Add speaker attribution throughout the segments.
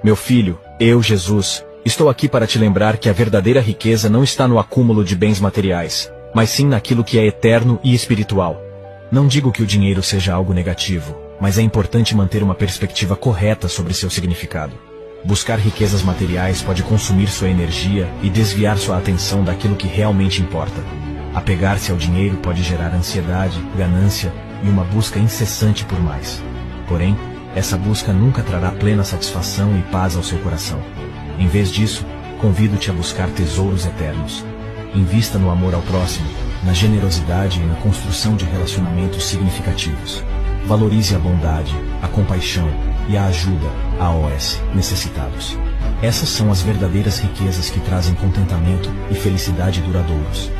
Speaker 1: Meu filho, eu, Jesus, estou aqui para te lembrar que a verdadeira riqueza não está no acúmulo de bens materiais, mas sim naquilo que é eterno e espiritual. Não digo que o dinheiro seja algo negativo, mas é importante manter uma perspectiva correta sobre seu significado. Buscar riquezas materiais pode consumir sua energia e desviar sua atenção daquilo que realmente importa. Apegar-se ao dinheiro pode gerar ansiedade, ganância e uma busca incessante por mais. Porém, essa busca nunca trará plena satisfação e paz ao seu coração. Em vez disso, convido-te a buscar tesouros eternos. Invista no amor ao próximo, na generosidade e na construção de relacionamentos significativos. Valorize a bondade, a compaixão e a ajuda aos necessitados. Essas são as verdadeiras riquezas que trazem contentamento e felicidade duradouros.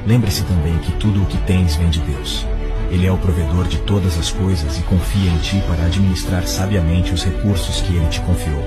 Speaker 1: Lembre-se também que tudo o que tens vem de Deus. Ele é o provedor de todas as coisas e confia em ti para administrar sabiamente os recursos que Ele te confiou.